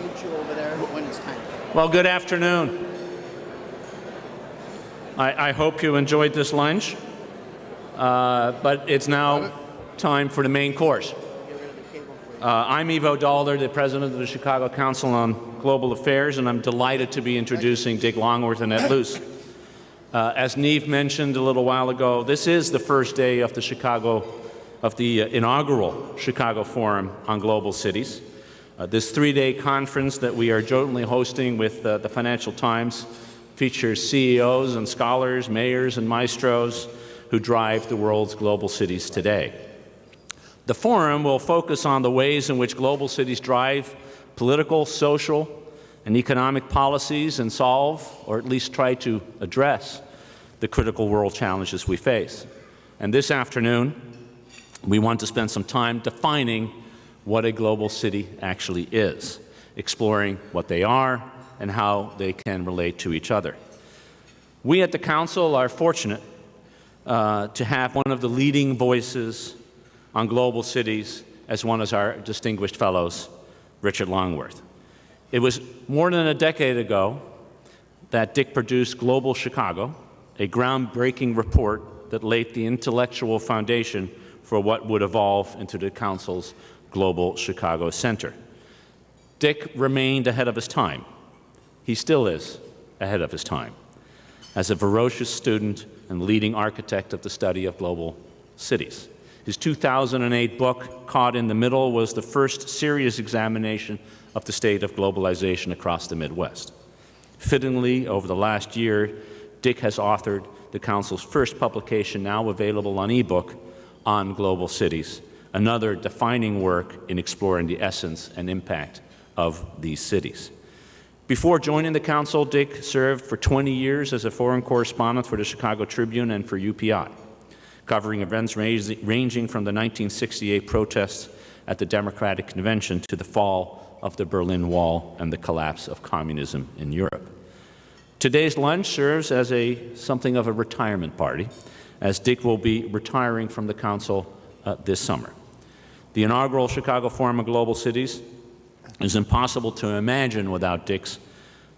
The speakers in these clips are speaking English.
meet you over there when it's time. Well, good afternoon. I hope you enjoyed this lunch, but it's now time for the main course. I'm Ivo Dalder, the president of the Chicago Council on Global Affairs, and I'm delighted to be introducing Dick Longworth and Ed Luce. As Neve mentioned a little while ago, this is the first day of the inaugural Chicago Forum on Global Cities. This three-day conference that we are jointly hosting with the Financial Times features CEOs and scholars, mayors and maestros who drive the world's global cities today. The forum will focus on the ways in which global cities drive political, social, and economic policies and solve, or at least try to address, the critical world challenges we face. And this afternoon, we want to spend some time defining what a global city actually is, exploring what they are and how they can relate to each other. We at the Council are fortunate to have one of the leading voices on global cities as one of our distinguished fellows, Richard Longworth. It was more than a decade ago that Dick produced Global Chicago, a groundbreaking report that laid the intellectual foundation for what would evolve into the Council's Global Chicago Center. Dick remained ahead of his time. He still is ahead of his time as a voracious student and leading architect of the study of global cities. His 2008 book, Caught in the Middle, was the first serious examination of the state of globalization across the Midwest. Fittingly, over the last year, Dick has authored the Council's first publication, now available on ebook, on global cities, another defining work in exploring the essence and impact of these cities. Before joining the Council, Dick served for 20 years as a foreign correspondent for the Chicago Tribune and for UPI, covering events ranging from the 1968 protests at the Democratic Convention to the fall of the Berlin Wall and the collapse of communism in Europe. Today's lunch serves as something of a retirement party, as Dick will be retiring from the Council this summer. The inaugural Chicago Forum of Global Cities is impossible to imagine without Dick's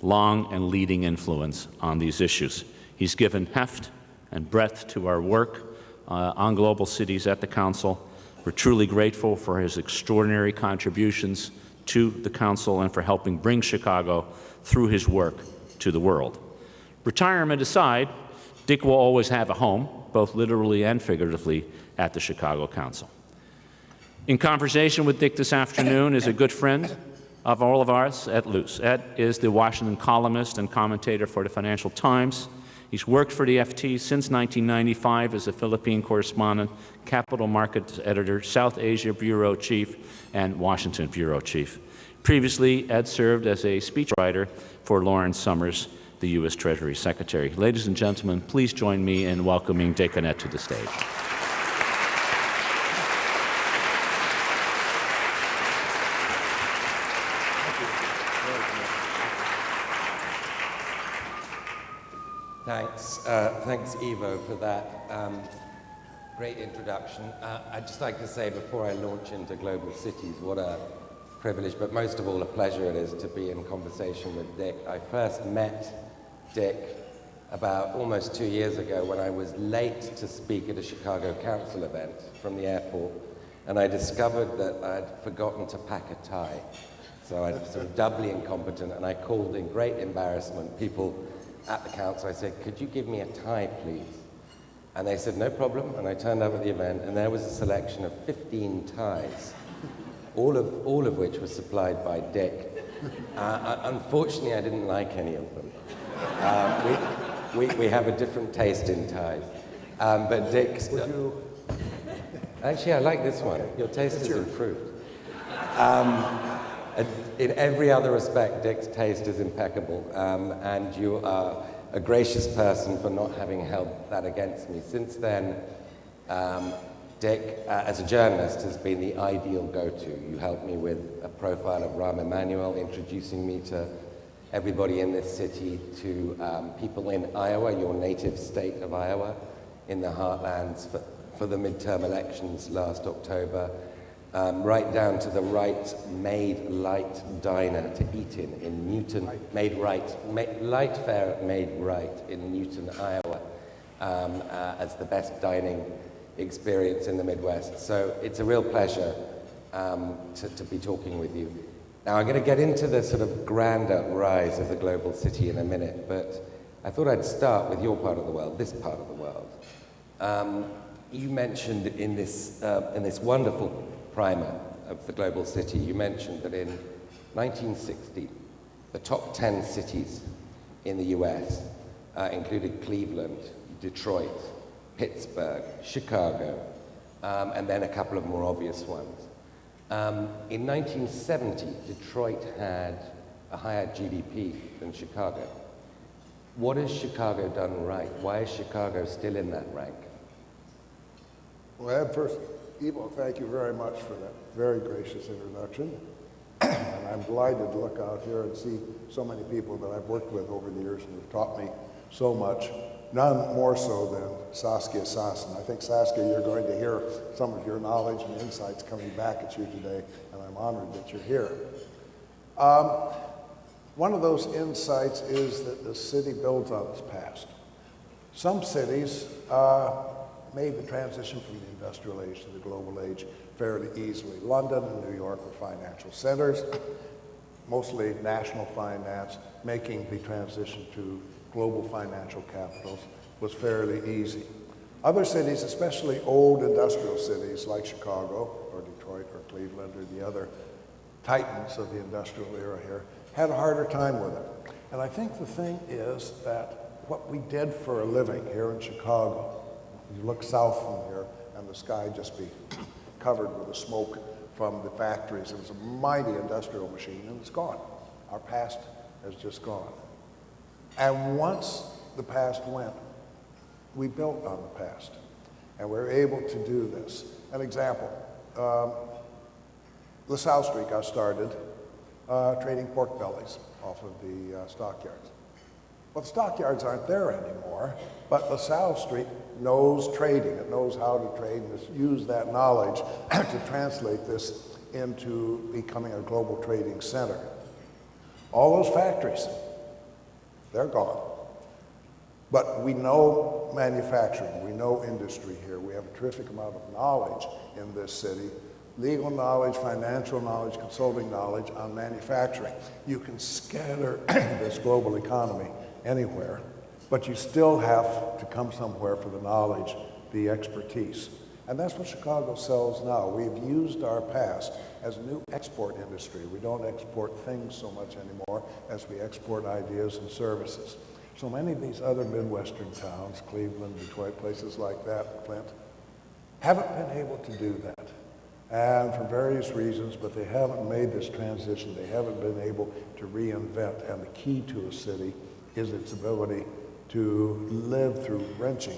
long and leading influence on these issues. He's given heft and breadth to our work on global cities at the Council. We're truly grateful for his extraordinary contributions to the Council and for helping bring Chicago through his work to the world. Retirement aside, Dick will always have a home, both literally and figuratively, at the Chicago Council. In conversation with Dick this afternoon is a good friend of all of ours, Ed Luce. Ed is the Washington columnist and commentator for the Financial Times. He's worked for the FT since 1995 as a Philippine correspondent, capital markets editor, South Asia bureau chief, and Washington bureau chief. Previously, Ed served as a speechwriter for Lawrence Summers, the U.S. Treasury Secretary. Ladies and gentlemen, please join me in welcoming Dick and Ed to the stage. Thanks, Ivo, for that great introduction. I'd just like to say before I launch into global cities, what a privilege, but most of all a pleasure it is to be in conversation with Dick. I first met Dick about almost 2 years ago when I was late to speak at a Chicago Council event from the airport, and I discovered that I'd forgotten to pack a tie. So I was sort of doubly incompetent, and I called in great embarrassment people at the Council. I said, could you give me a tie, please? And they said, no problem. And I turned up at the event, and there was a selection of 15 ties, all of which were supplied by Dick. Unfortunately, I didn't like any of them. We have a different taste in ties. But Dick's... Actually, I like this one. Your taste has improved. In every other respect, Dick's taste is impeccable, and you are a gracious person for not having held that against me. Since then, Dick, as a journalist, has been the ideal go-to. You helped me with a profile of Rahm Emanuel, introducing me to everybody in this city, to people in Iowa, your native state of Iowa, in the heartlands for the midterm elections last October. right down to the right made light diner to eat in Newton, light fare made right in Newton, Iowa, as the best dining experience in the Midwest. So it's a real pleasure to be talking with you. Now I'm going to get into the sort of grander rise of the global city in a minute, but I thought I'd start with your part of the world, this part of the world. You mentioned in this wonderful primer of the global city, you mentioned that in 1960, the top 10 cities in the US included Cleveland, Detroit, Pittsburgh, Chicago, and then a couple of more obvious ones. In 1970, Detroit had a higher GDP than Chicago. What has Chicago done right? Why is Chicago still in that rank? Well, first, Ivo, thank you very much for that very gracious introduction. And I'm delighted to look out here and see so many people that I've worked with over the years and have taught me so much, none more so than Saskia Sassen. I think, Saskia, you're going to hear some of your knowledge and insights coming back at you today, and I'm honored that you're here. One of those insights is that the city builds on its past. Some cities made the transition from the industrial age to the global age fairly easily. London and New York were financial centers, mostly national finance. Making the transition to global financial capitals was fairly easy. Other cities, especially old industrial cities like Chicago or Detroit or Cleveland or the other titans of the industrial era here, had a harder time with it. And I think the thing is that what we did for a living here in Chicago, you look south from here and the sky just be covered with the smoke from the factories. It was a mighty industrial machine and it's gone. Our past has just gone. And once the past went, we built on the past. And we're able to do this. An example, LaSalle Street got started trading pork bellies off of the stockyards. Well, the stockyards aren't there anymore, but LaSalle Street knows trading. It knows how to trade and has used that knowledge to translate this into becoming a global trading center. All those factories, they're gone. But we know manufacturing, we know industry here. We have a terrific amount of knowledge in this city. Legal knowledge, financial knowledge, consulting knowledge on manufacturing. You can scatter this global economy anywhere, but you still have to come somewhere for the knowledge, the expertise. And that's what Chicago sells now. We've used our past as a new export industry. We don't export things so much anymore as we export ideas and services. So many of these other Midwestern towns, Cleveland, Detroit, places like that, Clint, haven't been able to do that. And for various reasons, but they haven't made this transition. They haven't been able to reinvent. And the key to a city is its ability to live through wrenching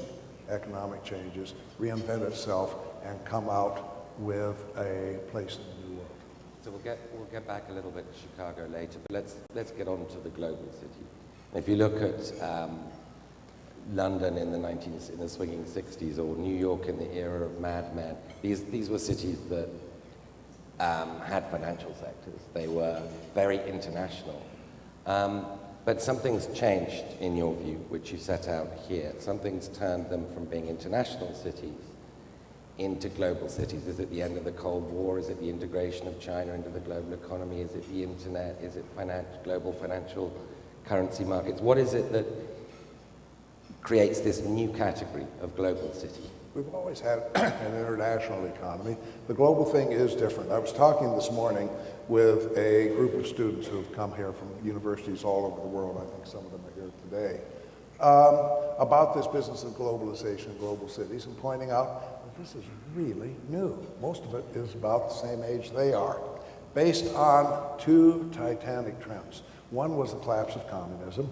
economic changes, reinvent itself, and come out with a place in the new world. So we'll get back a little bit to Chicago later, but let's get on to the global city. If you look at London in the swinging 60s, or New York in the era of Mad Men, these were cities that had financial sectors. They were very international. But something's changed in your view, which you set out here. Something's turned them from being international cities into global cities. Is it the end of the Cold War? Is it the integration of China into the global economy? Is it the internet? Is it global financial currency markets? What is it that creates this new category of global city? We've always had an international economy. The global thing is different. I was talking this morning with a group of students who have come here from universities all over the world. I think some of them are here today, about this business of globalization, global cities, and pointing out that this is really new. Most of it is about the same age they are, based on two titanic trends. One was the collapse of communism,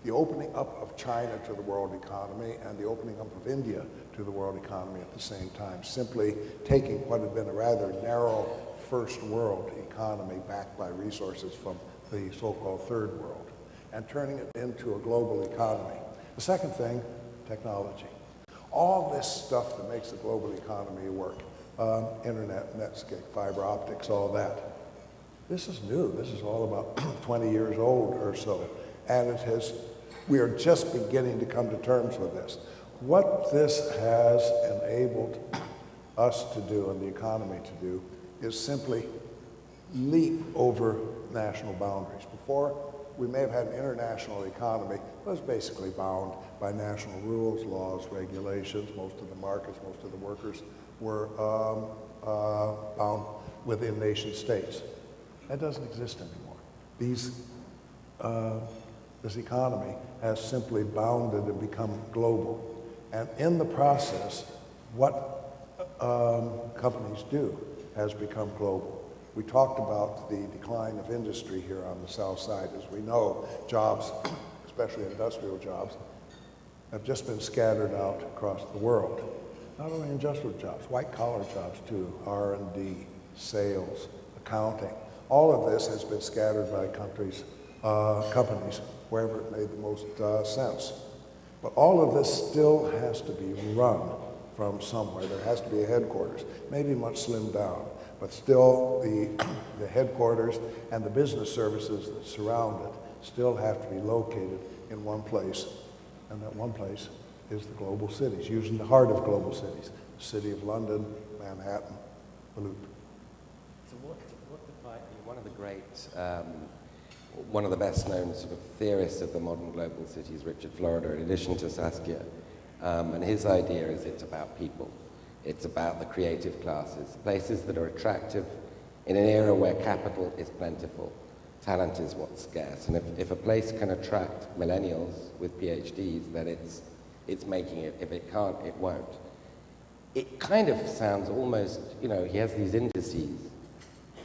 the opening up of China to the world economy, and the opening up of India to the world economy at the same time, simply taking what had been a rather narrow first world economy backed by resources from the so-called third world and turning it into a global economy. The second thing, technology. All this stuff that makes the global economy work, internet, Netscape, fiber optics, all that. This is new. This is all about 20 years old or so. And we are just beginning to come to terms with this. What this has enabled us to do and the economy to do is simply leap over national boundaries. Before, we may have had an international economy, but it was basically bound by national rules, laws, regulations. Most of the markets, most of the workers were bound within nation states. That doesn't exist anymore. This economy has simply bounded and become global. And in the process, what companies do has become global. We talked about the decline of industry here on the South Side. As we know, jobs, especially industrial jobs, have just been scattered out across the world. Not only industrial jobs, white-collar jobs too, R&D, sales, accounting. All of this has been scattered by companies wherever it made the most sense. But all of this still has to be run from somewhere. There has to be a headquarters, maybe much slimmed down, but still the headquarters and the business services that surround it still have to be located in one place, and that one place is the global cities, usually the heart of global cities, the city of London, Manhattan, the Loop. So one of the best known sort of theorists of the modern global cities, Richard Florida, in addition to Saskia, and his idea is it's about people. It's about the creative classes, places that are attractive in an era where capital is plentiful, talent is what's scarce. And if a place can attract millennials with PhDs, then it's making it. If it can't, it won't. It kind of sounds almost, he has these indices.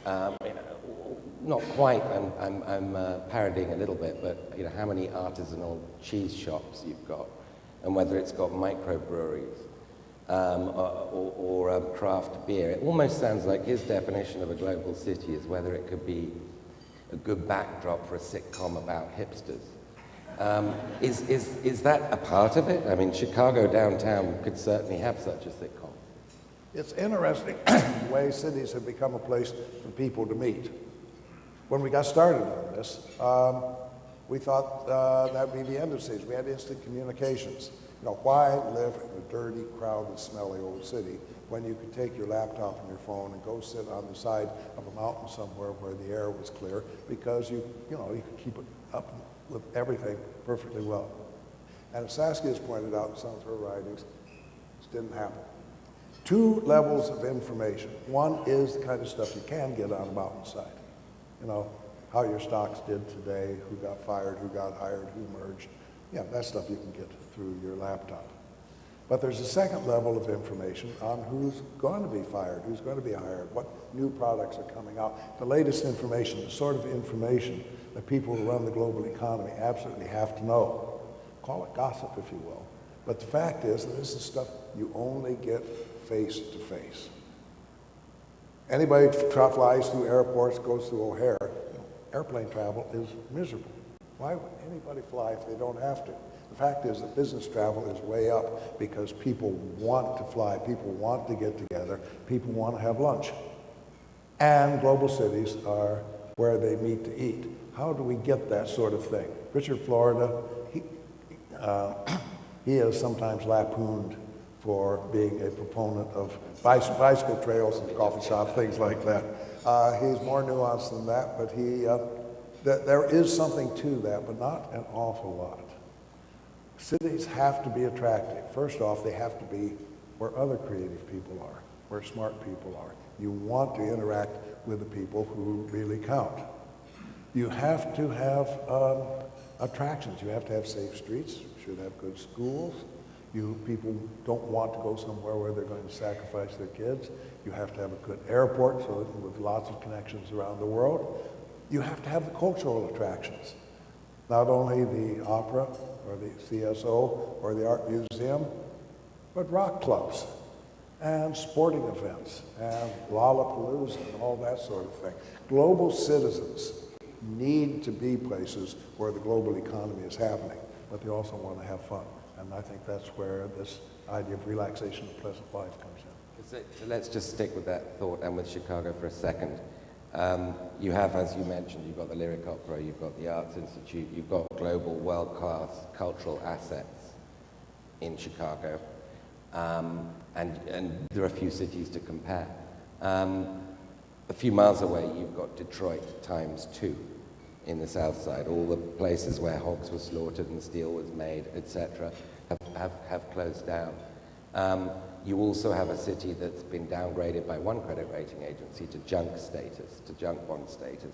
Not quite, I'm parodying a little bit, but how many artisanal cheese shops you've got, and whether it's got microbreweries or craft beer. It almost sounds like his definition of a global city is whether it could be a good backdrop for a sitcom about hipsters. Is that a part of it? I mean, Chicago downtown could certainly have such a sitcom. It's interesting the way cities have become a place for people to meet. When we got started on this, we thought that would be the end of cities. We had instant communications. Why live in a dirty, crowded, smelly old city when you could take your laptop and your phone and go sit on the side of a mountain somewhere where the air was clear, because you could keep it up with everything perfectly well. And as Saskia has pointed out in some of her writings, this didn't happen. Two levels of information. One is the kind of stuff you can get on a mountainside. How your stocks did today, who got fired, who got hired, who merged. Yeah, that stuff you can get through your laptop. But there's a second level of information on who's going to be fired, who's going to be hired, what new products are coming out. The latest information, the sort of information that people who run the global economy absolutely have to know. Call it gossip, if you will. But the fact is that this is stuff you only get face to face. Anybody flies through airports, goes through O'Hare, airplane travel is miserable. Why would anybody fly if they don't have to? The fact is that business travel is way up because people want to fly, people want to get together, people want to have lunch. And global cities are where they meet to eat. How do we get that sort of thing? Richard Florida, he is sometimes lampooned for being a proponent of bicycle trails and coffee shops, things like that. He's more nuanced than that, but there is something to that, but not an awful lot. Cities have to be attractive. First off, they have to be where other creative people are, where smart people are. You want to interact with the people who really count. You have to have attractions. You have to have safe streets. You should have good schools. People don't want to go somewhere where they're going to sacrifice their kids. You have to have a good airport with lots of connections around the world. You have to have the cultural attractions. Not only the opera or the CSO or the art museum, but rock clubs and sporting events and Lollapalooza and all that sort of thing. Global citizens need to be places where the global economy is happening, but they also want to have fun. And I think that's where this idea of relaxation of pleasant life comes in. So let's just stick with that thought and with Chicago for a second. You have, as you mentioned, you've got the Lyric Opera, you've got the Arts Institute, you've got global world-class cultural assets in Chicago, and there are a few cities to compare. A few miles away, you've got Detroit times 2 in the South Side. All the places where hogs were slaughtered and steel was made, etc., have closed down. You also have a city that's been downgraded by one credit rating agency to junk status, to junk bond status.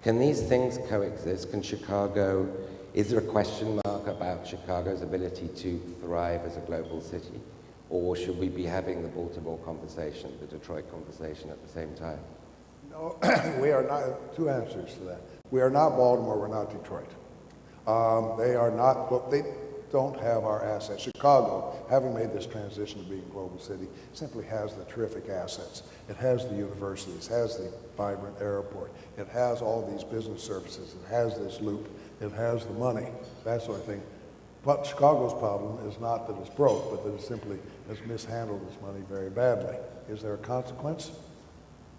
Can these things coexist? Can Chicago, is there a question mark about Chicago's ability to thrive as a global city? Or should we be having the Baltimore conversation, the Detroit conversation at the same time? No, we are not, two answers to that. We are not Baltimore, we're not Detroit. They are not, look, they don't have our assets. Chicago, having made this transition to being a global city, simply has the terrific assets. It has the universities, has the vibrant airport, it has all these business services, it has this loop, it has the money, that sort of thing. But Chicago's problem is not that it's broke, but that it simply has mishandled its money very badly. Is there a consequence?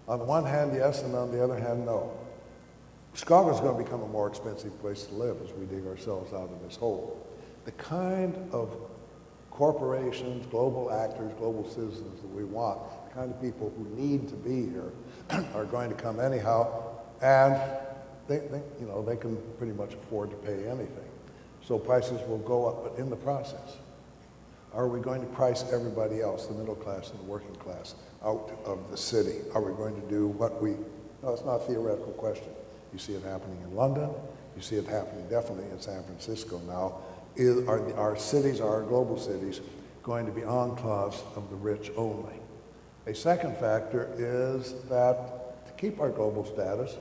On the one hand, yes, and on the other hand, no. Chicago's going to become a more expensive place to live as we dig ourselves out of this hole. The kind of corporations, global actors, global citizens that we want, the kind of people who need to be here are going to come anyhow, and they can pretty much afford to pay anything. So prices will go up, but in the process, are we going to price everybody else, the middle class and the working class, out of the city? Are we going to do what we, no, it's not a theoretical question. You see it happening in London, you see it happening definitely in San Francisco now. Are our cities, our global cities, going to be enclaves of the rich only? A second factor is that to keep our global status,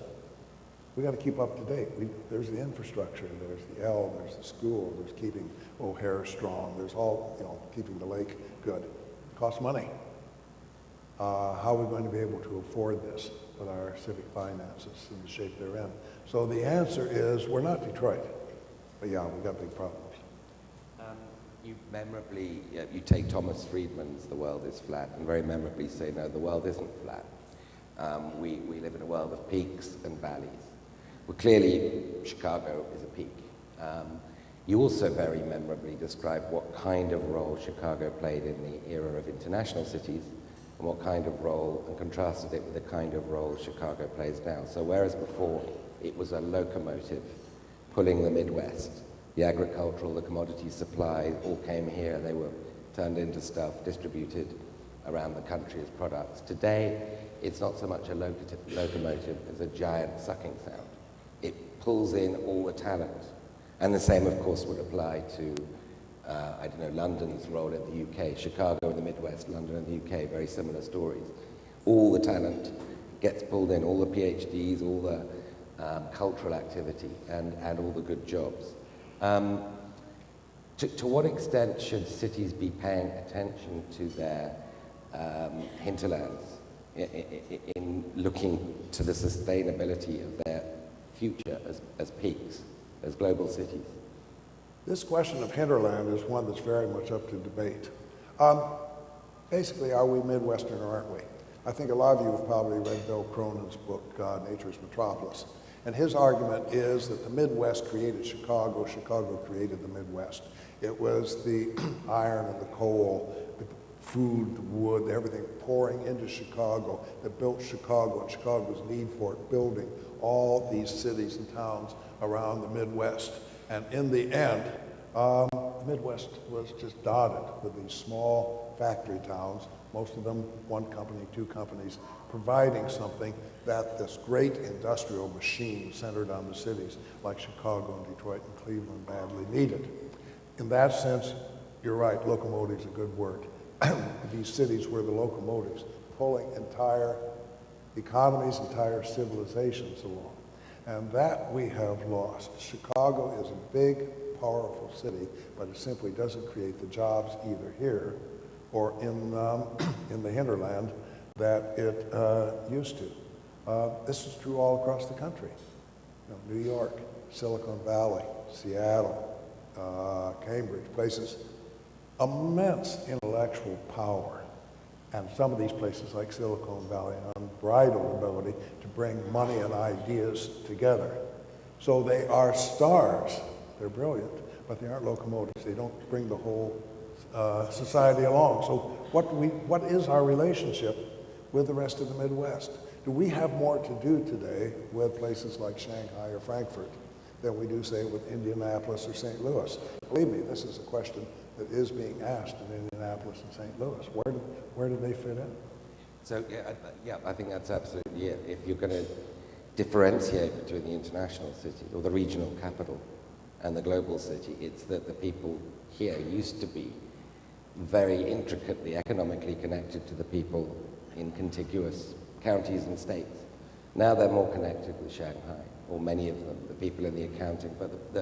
we got to keep up to date. There's the infrastructure, there's the L, there's the school, there's keeping O'Hare strong, there's all, keeping the lake good. It costs money. How are we going to be able to afford this with our civic finances in the shape they're in? So the answer is, we're not Detroit, but yeah, we've got big problems. You memorably, you take Thomas Friedman's The World is Flat and very memorably say, no, the world isn't flat. We live in a world of peaks and valleys. Well, clearly, Chicago is a peak. You also very memorably describe what kind of role Chicago played in the era of international cities and what kind of role, and contrasted it with the kind of role Chicago plays now. So whereas before it was a locomotive pulling the Midwest, the agricultural, the commodity supply all came here, they were turned into stuff, distributed around the country as products. Today, it's not so much a locomotive as a giant sucking sound. It pulls in all the talent. And the same, of course, would apply to, London's role in the UK, Chicago in the Midwest, London in the UK, very similar stories. All the talent gets pulled in, all the PhDs, all the cultural activity, and all the good jobs. To what extent should cities be paying attention to their hinterlands in looking to the sustainability of their future as peaks, as global cities? This question of hinterland is one that's very much up to debate. Basically, are we Midwestern or aren't we? I think a lot of you have probably read Bill Cronin's book, Nature's Metropolis. And his argument is that the Midwest created Chicago, Chicago created the Midwest. It was the iron and the coal, the food, the wood, everything pouring into Chicago that built Chicago and Chicago's need for it, building all these cities and towns around the Midwest. And in the end, the Midwest was just dotted with these small factory towns, most of them one company, two companies, providing something that this great industrial machine centered on the cities like Chicago and Detroit and Cleveland badly needed. In that sense, you're right, locomotive's a good word. These cities were the locomotives, pulling entire economies, entire civilizations along. And that we have lost. Chicago is a big, powerful city, but it simply doesn't create the jobs either here or in the hinterland that it used to. This is true all across the country. New York, Silicon Valley, Seattle, Cambridge, places, immense intellectual power And some of these places like Silicon Valley, unbridled ability to bring money and ideas together. So they are stars. They're brilliant, but they aren't locomotives. They don't bring the whole society along. So what is our relationship with the rest of the Midwest? Do we have more to do today with places like Shanghai or Frankfurt than we do, say, with Indianapolis or St. Louis? Believe me, this is a question that is being asked in Indianapolis and St. Louis. Where do they fit in? So, I think that's absolutely it. If you're going to differentiate between the international city or the regional capital and the global city, it's that the people here used to be very intricately economically connected to the people in contiguous counties and states. Now they're more connected with Shanghai, or many of them, the people in the accounting, but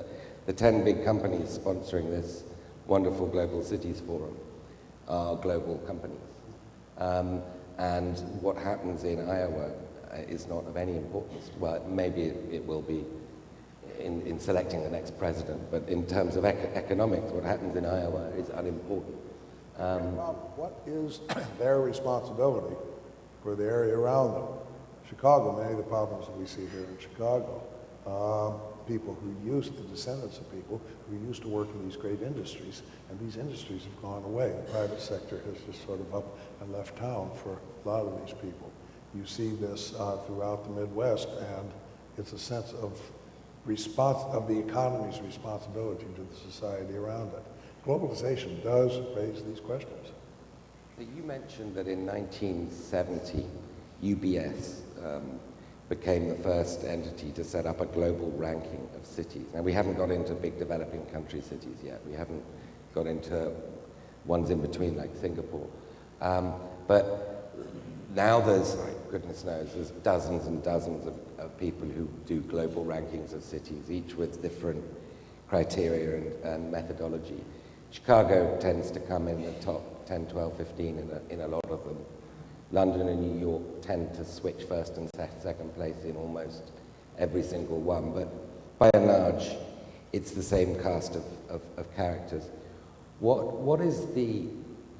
the 10 big companies sponsoring this wonderful Global Cities Forum are global companies. And what happens in Iowa is not of any importance. Well, maybe it will be in selecting the next president, but in terms of economics, what happens in Iowa is unimportant. What is their responsibility for the area around them? Chicago, many of the problems that we see here in Chicago, people who the descendants of people who used to work in these great industries, and these industries have gone away. The private sector has just sort of up and left town for a lot of these people. You see this throughout the Midwest, and it's a sense of the economy's responsibility to the society around it. Globalization does raise these questions. You mentioned that in 1970, UBS became the first entity to set up a global ranking of cities. Now, we haven't got into big developing country cities yet. We haven't got into ones in between, like Singapore. But now there's, goodness knows, there's dozens and dozens of people who do global rankings of cities, each with different criteria and methodology. Chicago tends to come in the top 10, 12, 15 in a lot of them. London and New York tend to switch first and second place in almost every single one, but by and large, it's the same cast of characters. What is the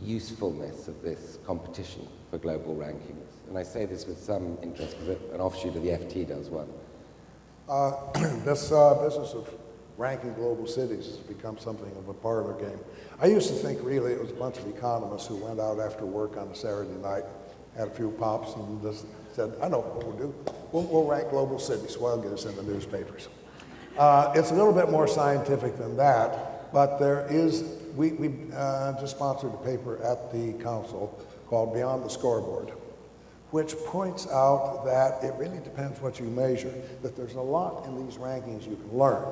usefulness of this competition for global rankings? And I say this with some interest because an offshoot of the FT does one. This business of ranking global cities has become something of a parlor game. I used to think really it was a bunch of economists who went out after work on a Saturday night, had a few pops, and just said, I know what we'll do. We'll rank global cities. Well, get us in the newspapers. It's a little bit more scientific than that, but there is, we just sponsored a paper at the council called Beyond the Scoreboard, which points out that it really depends what you measure, that there's a lot in these rankings you can learn.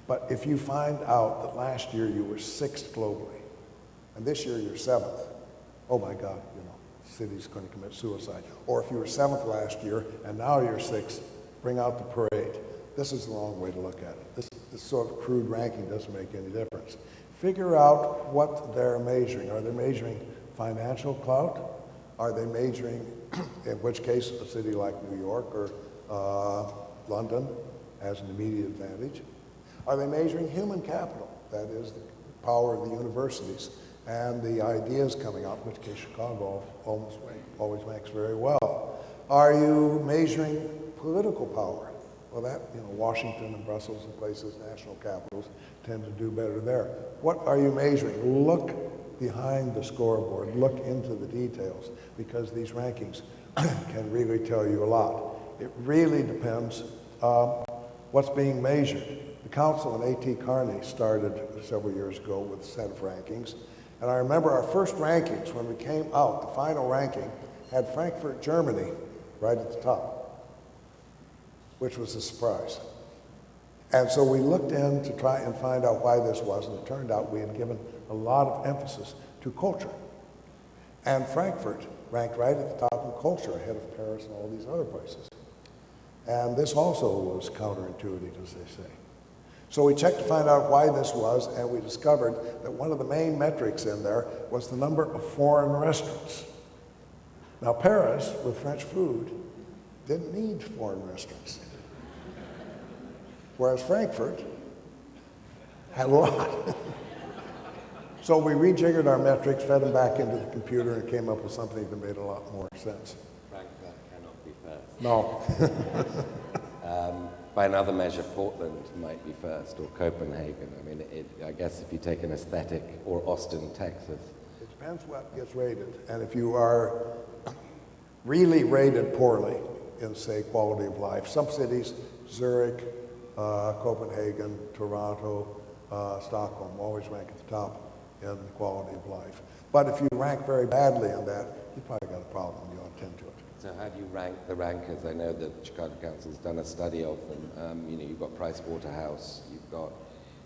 But if you find out that last year you were 6th globally, and this year you're 7th, oh my God, the city's going to commit suicide. Or if you were 7th last year and now you're 6th, bring out the parade. This is the wrong way to look at it. This sort of crude ranking doesn't make any difference. Figure out what they're measuring. Are they measuring financial clout? Are they measuring, in which case a city like New York or London has an immediate advantage? Are they measuring human capital? That is the power of the universities and the ideas coming out, in which case Chicago always ranks very well. Are you measuring political power? Well, that, Washington and Brussels and places, national capitals, tend to do better there. What are you measuring? Look behind the scoreboard, look into the details, because these rankings can really tell you a lot. It really depends what's being measured. The council in A.T. Kearney started several years ago with a set of rankings. And I remember our first rankings, when we came out, the final ranking had Frankfurt, Germany, right at the top, which was a surprise. And so we looked in to try and find out why this was, and it turned out we had given a lot of emphasis to culture. And Frankfurt ranked right at the top in culture, ahead of Paris and all these other places. And this also was counterintuitive, as they say. So we checked to find out why this was, and we discovered that one of the main metrics in there was the number of foreign restaurants. Now, Paris, with French food, didn't need foreign restaurants. Whereas Frankfurt had a lot. So we rejiggered our metrics, fed them back into the computer, and came up with something that made a lot more sense. Frankfurt cannot be first. No. By another measure, Portland might be first, or Copenhagen. I mean, I guess if you take an aesthetic, or Austin, Texas. It depends what gets rated. And if you are really rated poorly in, say, quality of life, some cities, Zurich, Copenhagen, Toronto, Stockholm, always rank at the top in quality of life. But if you rank very badly in that, you've probably got a problem. You ought to tend to it. So how do you rank the rankers? I know that Chicago Council's done a study of them. You've got Price Waterhouse, you've got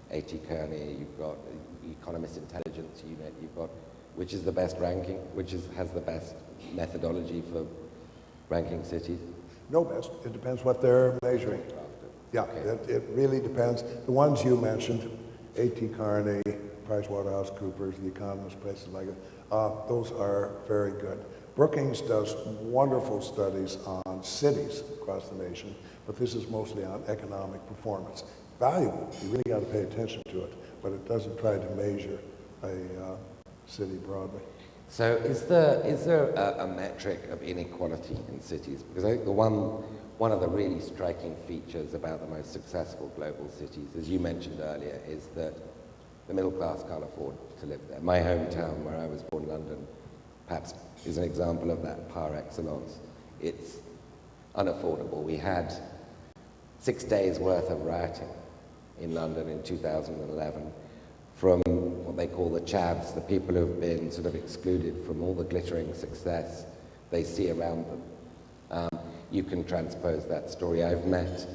A.T. Kearney, you've got Economist Intelligence Unit, you've got, which is the best ranking, has the best methodology for ranking cities? No best. It depends what they're measuring. Yeah, okay. It really depends. The ones you mentioned, A.T. Kearney, PricewaterhouseCoopers, The Economist, places like that, those are very good. Brookings does wonderful studies on cities across the nation, but this is mostly on economic performance. Valuable, you really got to pay attention to it, but it doesn't try to measure a city broadly. So is there a metric of inequality in cities? Because I think one of the really striking features about the most successful global cities, as you mentioned earlier, is that the middle class can't afford to live there. My hometown, where I was born, London, perhaps is an example of that par excellence. It's unaffordable. We had 6 days worth of rioting in London in 2011 from what they call the chavs, the people who've been sort of excluded from all the glittering success they see around them. You can transpose that story. I've met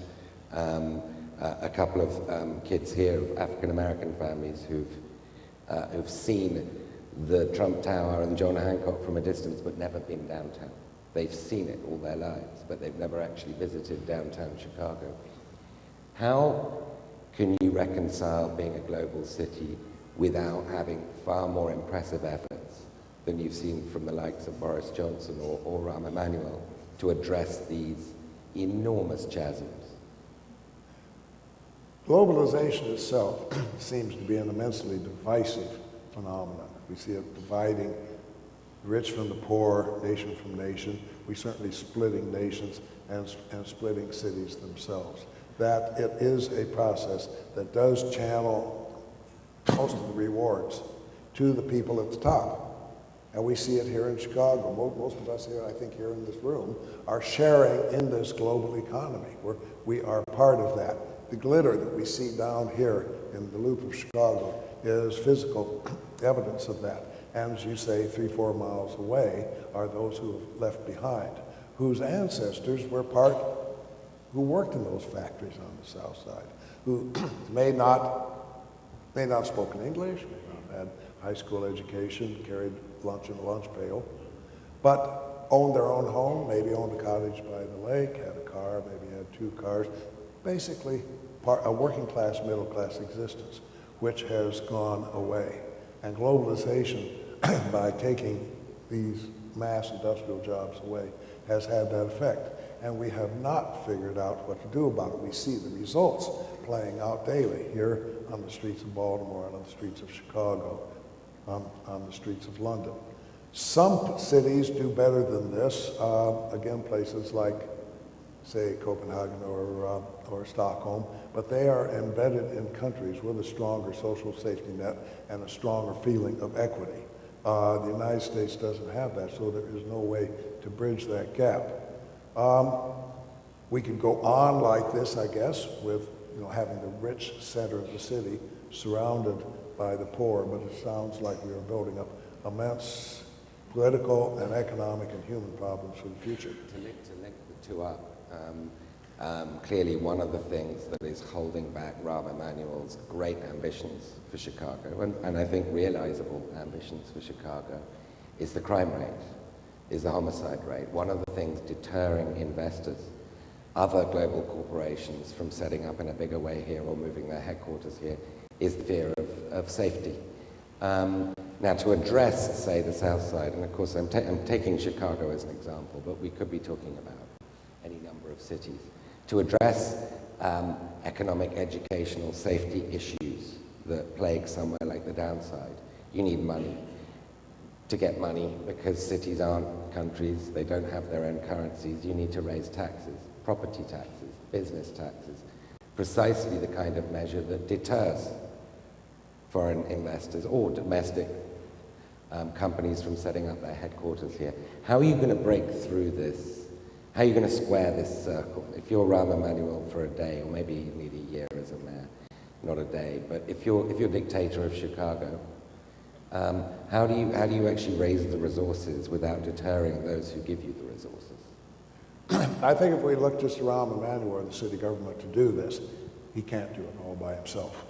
a couple of kids here of African-American families who've seen the Trump Tower and John Hancock from a distance but never been downtown. They've seen it all their lives, but they've never actually visited downtown Chicago. How can you reconcile being a global city without having far more impressive efforts than you've seen from the likes of Boris Johnson or Rahm Emanuel to address these enormous chasms? Globalization itself seems to be an immensely divisive phenomenon. We see it dividing the rich from the poor, nation from nation. We certainly splitting nations and splitting cities themselves. That it is a process that does channel most of the rewards to the people at the top. And we see it here in Chicago. Most of us here, I think here in this room, are sharing in this global economy. We are part of that. The glitter that we see down here in the Loop of Chicago is physical evidence of that. And as you say, 3-4 miles away are those who have left behind, whose ancestors were who worked in those factories on the south side, who may not spoken English, may not had high school education, carried lunch in a lunch pail, but owned their own home, maybe owned a cottage by the lake, had a car, maybe had 2 cars, basically a working class, middle class existence, which has gone away. And globalization, by taking these mass industrial jobs away, has had that effect. And we have not figured out what to do about it. We see the results playing out daily here on the streets of Baltimore, and on the streets of Chicago, on the streets of London. Some cities do better than this. Again, places like, say, Copenhagen or Stockholm, but they are embedded in countries with a stronger social safety net and a stronger feeling of equity. The United States doesn't have that, so there is no way to bridge that gap. We could go on like this, I guess, with having the rich center of the city surrounded by the poor, but it sounds like we are building up immense political and economic and human problems for the future. To link the two up, clearly one of the things that is holding back Rahm Emanuel's great ambitions for Chicago, and I think realizable ambitions for Chicago, is the crime rate, is the homicide rate. One of the things deterring investors, other global corporations, from setting up in a bigger way here or moving their headquarters here, is the fear of safety. Now, to address, say, the South Side, and of course I'm taking Chicago as an example, but we could be talking about any number of cities, to address economic, educational, safety issues that plague somewhere like the downside, You need money. To get money, because cities aren't countries, they don't have their own currencies, you need to raise taxes, property taxes, business taxes, precisely the kind of measure that deters foreign investors or domestic companies from setting up their headquarters here. How are you going to break through this? How are you going to square this circle? If you're Rahm Emanuel for a day, or maybe you need a year as a mayor, not a day, but if you're dictator of Chicago, how do you actually raise the resources without deterring those who give you the resources? I think if we look just around Emmanuel and the city government to do this, he can't do it all by himself.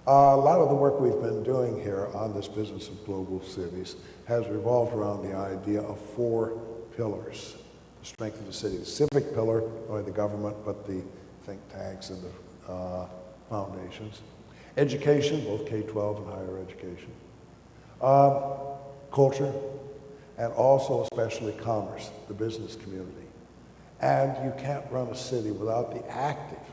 A lot of the work we've been doing here on this business of global cities has revolved around the idea of 4 pillars. The strength of the city, the civic pillar, not only the government, but the think tanks and the foundations. Education, both K-12 and higher education. Culture, and also especially commerce, the business community. And you can't run a city without the active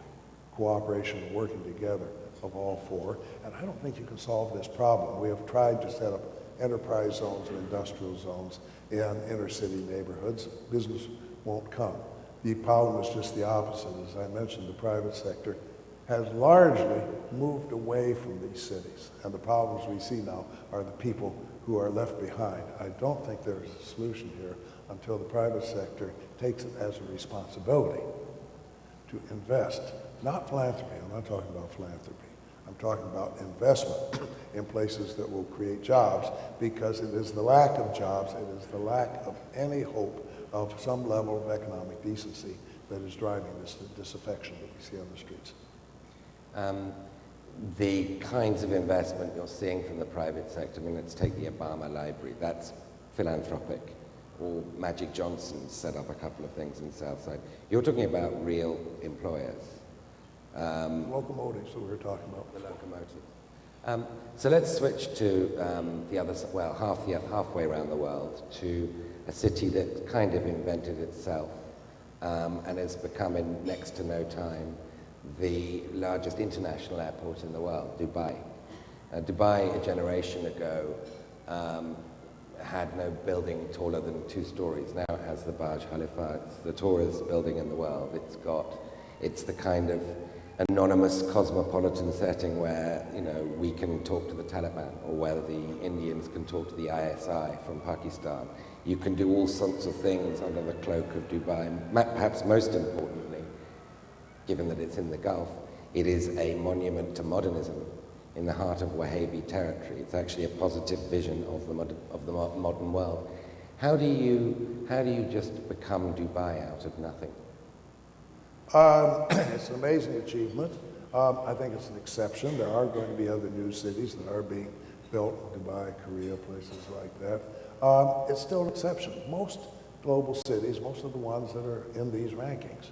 cooperation and working together of all 4. And I don't think you can solve this problem. We have tried to set up enterprise zones and industrial zones in inner city neighborhoods. Business won't come. The problem is just the opposite. As I mentioned, the private sector has largely moved away from these cities. And the problems we see now are the people who are left behind. I don't think there's a solution here until the private sector takes it as a responsibility to invest. Not philanthropy, I'm not talking about philanthropy. I'm talking about investment in places that will create jobs, because it is the lack of jobs, it is the lack of any hope of some level of economic decency that is driving this disaffection that we see on the streets. The kinds of investment you're seeing from the private sector, I mean, let's take the Obama Library, that's philanthropic. Or Magic Johnson set up a couple of things in Southside. You're talking about real employers. Locomotives that we were talking about. The locomotives. So let's switch to the other, well, halfway around the world, to a city that kind of invented itself and has become in next to no time the largest international airport in the world, Dubai. Dubai, a generation ago, had no building taller than 2 stories. Now it has the Burj Khalifa. It's the tallest building in the world. It's the kind of anonymous cosmopolitan setting where, you know, we can talk to the Taliban, or where the Indians can talk to the ISI from Pakistan. You can do all sorts of things under the cloak of Dubai. Perhaps most importantly, given that it's in the Gulf, it is a monument to modernism in the heart of Wahhabi territory. It's actually a positive vision of the modern world. How do you just become Dubai out of nothing? It's an amazing achievement. I think it's an exception. There are going to be other new cities that are being built, Dubai, Korea, places like that. It's still an exception. Most global cities, most of the ones that are in these rankings,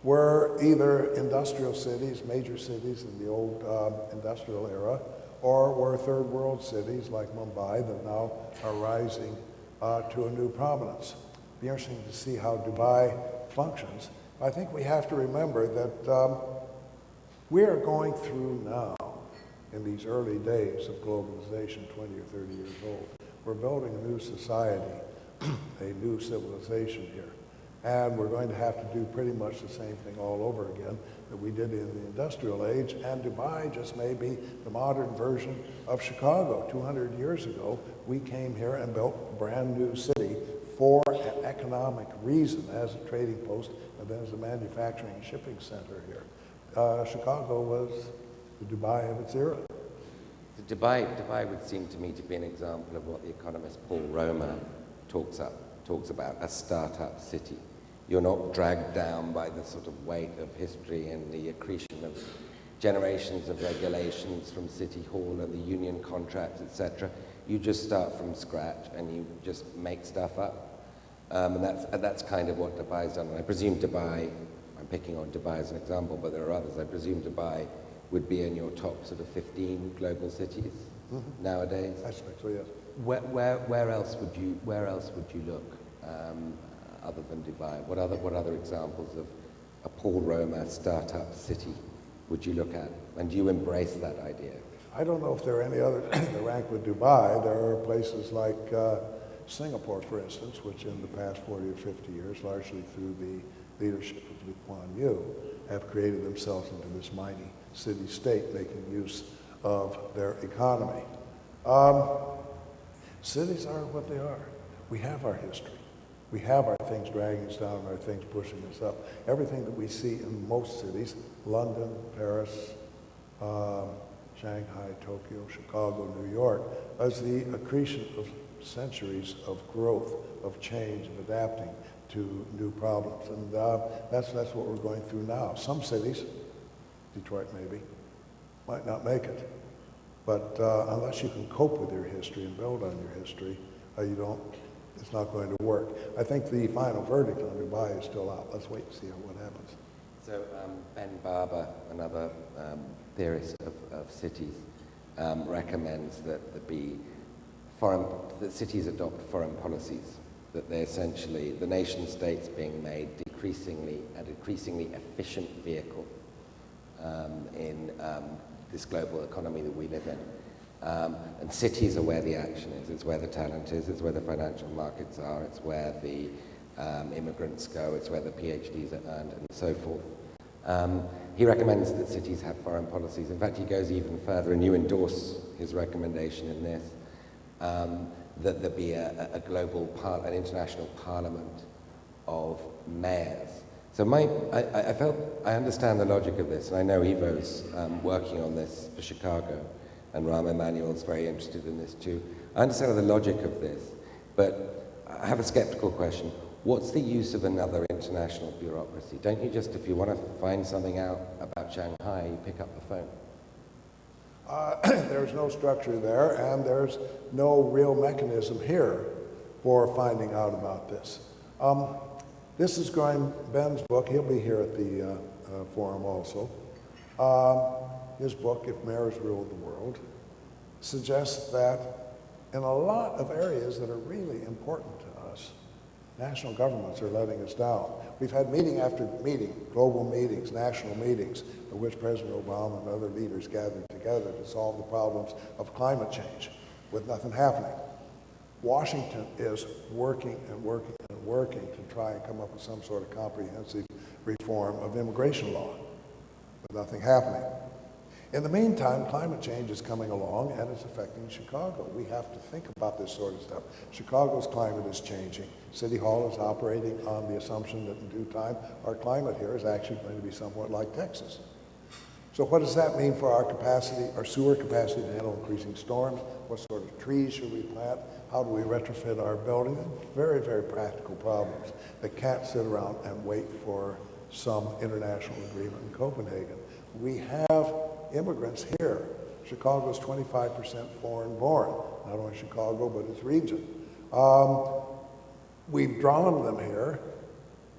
were either industrial cities, major cities in the old industrial era, or were third world cities like Mumbai that now are rising to a new prominence. It'll be interesting to see how Dubai functions. I think we have to remember that we are going through now, in these early days of globalization, 20 or 30 years old, we're building a new society, a new civilization here. And we're going to have to do pretty much the same thing all over again that we did in the industrial age. And Dubai just may be the modern version of Chicago. 200 years ago, we came here and built a brand new city for an economic reason, as a trading post and then as a manufacturing and shipping center here. Chicago was the Dubai of its era. Dubai would seem to me to be an example of what the economist Paul Romer talks about, a startup city. You're not dragged down by the sort of weight of history and the accretion of generations of regulations from City Hall and the union contracts, etc. You just start from scratch and you just make stuff up. And that's kind of what Dubai's done. And I presume Dubai, I'm picking on Dubai as an example, but there are others. I presume Dubai would be in your top sort of 15 global cities nowadays. I expect so, yes. Where else would you look other than Dubai? What other examples of a Paul Romer startup city would you look at? And do you embrace that idea? I don't know if there are any other that rank with Dubai. There are places like Singapore, for instance, which in the past 40 or 50 years, largely through the leadership of Lee Kuan Yew, have created themselves into this mighty city-state, making use of their economy. Cities are what they are. We have our history. We have our things dragging us down and our things pushing us up. Everything that we see in most cities, London, Paris, Shanghai, Tokyo, Chicago, New York, is the accretion of centuries of growth, of change, and adapting to new problems. And that's what we're going through now. Some cities, Detroit maybe, might not make it. But unless you can cope with your history and build on your history, it's not going to work. I think the final verdict on Dubai is still out. Let's wait and see what happens. So Ben Barber, another theorist of cities, recommends that that cities adopt foreign policies, that they essentially, the nation states being made an increasingly efficient vehicle in this global economy that we live in. And cities are where the action is, it's where the talent is, it's where the financial markets are, it's where the immigrants go, it's where the PhDs are earned, and so forth. He recommends that cities have foreign policies. In fact, he goes even further, and you endorse his recommendation in this, that there be an international parliament of mayors. So I understand the logic of this, and I know Ivo's working on this for Chicago, and Rahm Emanuel's very interested in this too. I understand the logic of this, but I have a skeptical question. What's the use of another international bureaucracy? Don't you just, if you want to find something out about Shanghai, you pick up the phone? There's no structure there, and there's no real mechanism here for finding out about this. This is Ben's book. He'll be here at the forum also. His book, If Mayors Ruled the World, suggests that in a lot of areas that are really important to us, national governments are letting us down. We've had meeting after meeting, global meetings, national meetings, at which President Obama and other leaders gathered together to solve the problems of climate change, with nothing happening. Washington is working and working and working to try and come up with some sort of comprehensive reform of immigration law, with nothing happening. In the meantime, climate change is coming along and it's affecting Chicago. We have to think about this sort of stuff. Chicago's climate is changing. City Hall is operating on the assumption that in due time, our climate here is actually going to be somewhat like Texas. So what does that mean for our capacity, our sewer capacity to handle increasing storms? What sort of trees should we plant? How do we retrofit our buildings? Very, very practical problems that can't sit around and wait for some international agreement in Copenhagen. We have immigrants here. Chicago's 25% foreign born, not only Chicago, but its region. We've drawn them here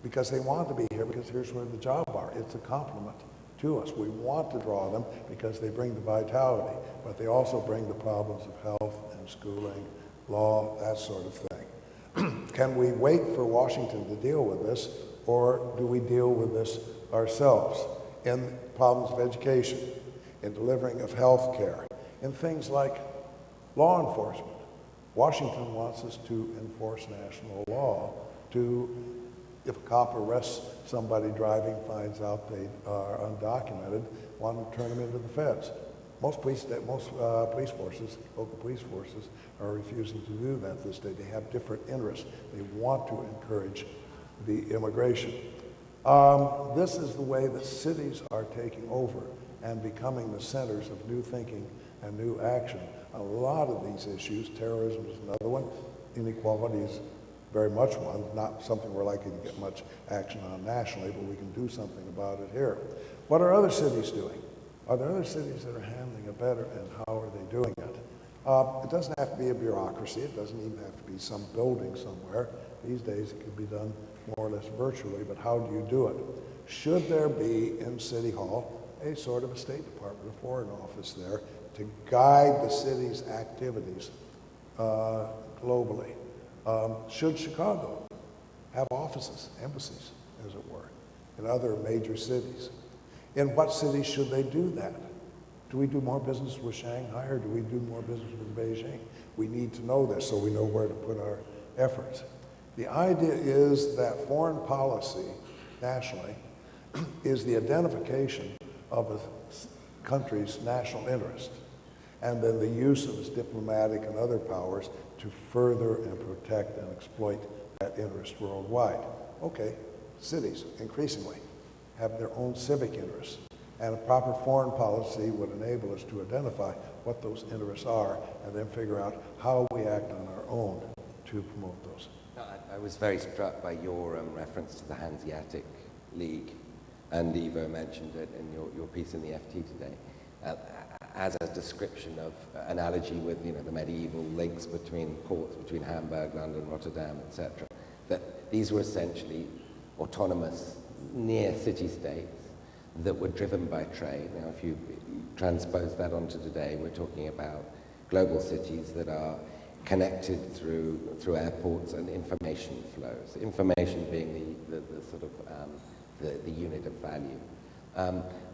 because they want to be here, because here's where the jobs are. It's a compliment to us. We want to draw them because they bring the vitality, but they also bring the problems of health and schooling, law, that sort of thing. Can we wait for Washington to deal with this, or do we deal with this ourselves in problems of education, in delivering of health care, in things like law enforcement? Washington wants us to enforce national law if a cop arrests somebody driving, finds out they are undocumented, want to turn them into the feds. Most police forces, local police forces, are refusing to do that this day. They have different interests. They want to encourage the immigration. This is the way that cities are taking over and becoming the centers of new thinking and new action. A lot of these issues, terrorism is another one, inequality is very much one, not something we're likely to get much action on nationally, but we can do something about it here. What are other cities doing? Are there other cities that are handling it better, and how are they doing it? It doesn't have to be a bureaucracy. It doesn't even have to be some building somewhere. These days it can be done more or less virtually, but how do you do it? Should there be in City Hall a sort of a State Department, a foreign office there to guide the city's activities globally? Should Chicago have offices, embassies, as it were, in other major cities? In what cities should they do that? Do we do more business with Shanghai or do we do more business with Beijing? We need to know this so we know where to put our efforts. The idea is that foreign policy, nationally, is the identification of a country's national interest, and then the use of its diplomatic and other powers to further and protect and exploit that interest worldwide. Okay, cities increasingly have their own civic interests, and a proper foreign policy would enable us to identify what those interests are and then figure out how we act on our own to promote those. I was very struck by your reference to the Hanseatic League, and Ivo mentioned it in your piece in the FT today, as a description of analogy with the medieval links between ports, between Hamburg, London, Rotterdam, etc. That these were essentially autonomous, near city-states that were driven by trade. Now, if you transpose that onto today, we're talking about global cities that are connected through airports and information flows. Information being the sort of the unit of value.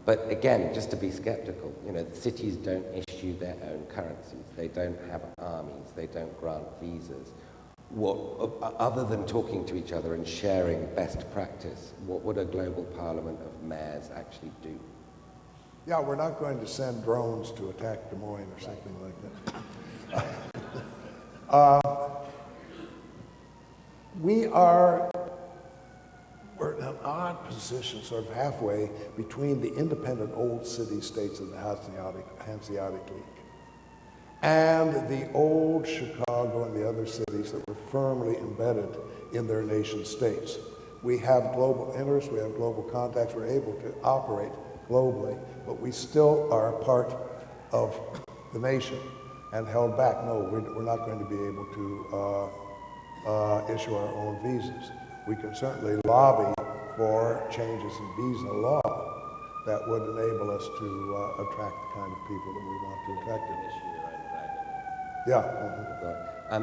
But again, just to be skeptical, cities don't issue their own currencies. They don't have armies. They don't grant visas. Other than talking to each other and sharing best practice, what would a global parliament of mayors actually do? Yeah, we're not going to send drones to attack Des Moines or something like that. We're in an odd position, sort of halfway between the independent old city-states of the Hanseatic League and the old Chicago and the other cities that were firmly embedded in their nation-states. We have global interests, we have global contacts, we're able to operate globally, but we still are a part of the nation and held back. No, we're not going to be able to issue our own visas. We can certainly lobby for changes in visa law that would enable us to attract the kind of people that we want to attract. Yeah.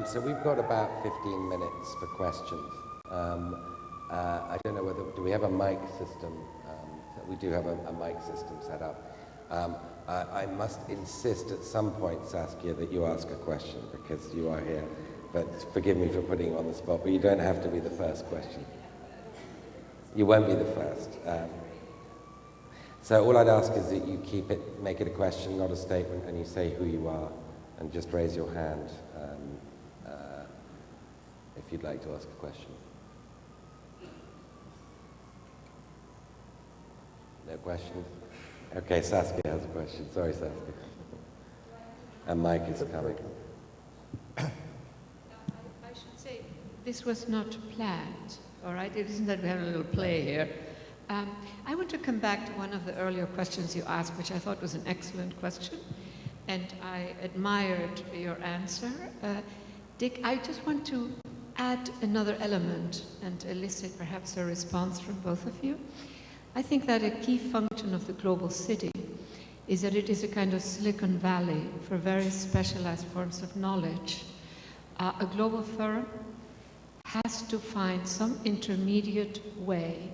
So we've got about 15 minutes for questions. I don't know whether, do we have a mic system? We do have a mic system set up. I must insist at some point, Saskia, that you ask a question because you are here. But forgive me for putting you on the spot, but you don't have to be the first question. You won't be the first. So all I'd ask is that you make it a question, not a statement, and you say who you are, and just raise your hand if you'd like to ask a question. No questions? Okay, Saskia has a question. Sorry, Saskia. And Mike is coming. I should say, this was not planned, all right? It isn't that we have a little play here. I want to come back to one of the earlier questions you asked, which I thought was an excellent question, and I admired your answer. Dick, I just want to add another element and elicit perhaps a response from both of you. I think that a key function of the global city is that it is a kind of Silicon Valley for very specialized forms of knowledge. A global firm has to find some intermediate way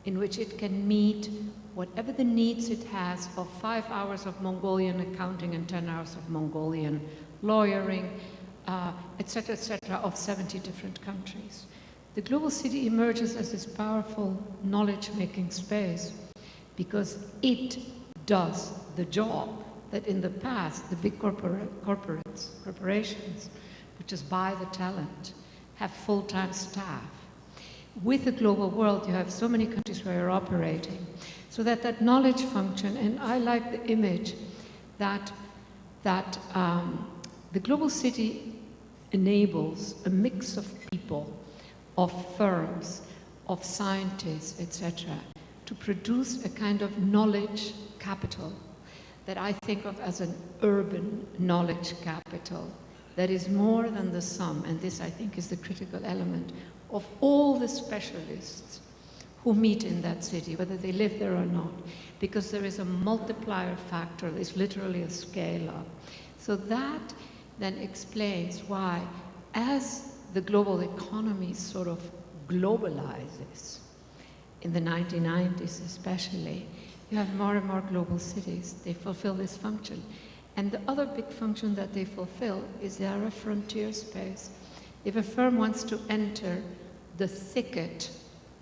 in which it can meet whatever the needs it has of 5 hours of Mongolian accounting and 10 hours of Mongolian lawyering, et cetera, of 70 different countries. The global city emerges as this powerful knowledge-making space because it does the job that in the past the big corporations, which just buy the talent, have full-time staff. With the global world, you have so many countries where you're operating, so that knowledge function, and I like the image that the global city enables a mix of people, of firms, of scientists, etc., to produce a kind of knowledge capital that I think of as an urban knowledge capital that is more than the sum, and this I think is the critical element, of all the specialists who meet in that city, whether they live there or not, because there is a multiplier factor, there's literally a scale up. So that then explains why, as the global economy sort of globalizes, in the 1990s especially, you have more and more global cities. They fulfill this function. And the other big function that they fulfill is they are a frontier space. If a firm wants to enter the thicket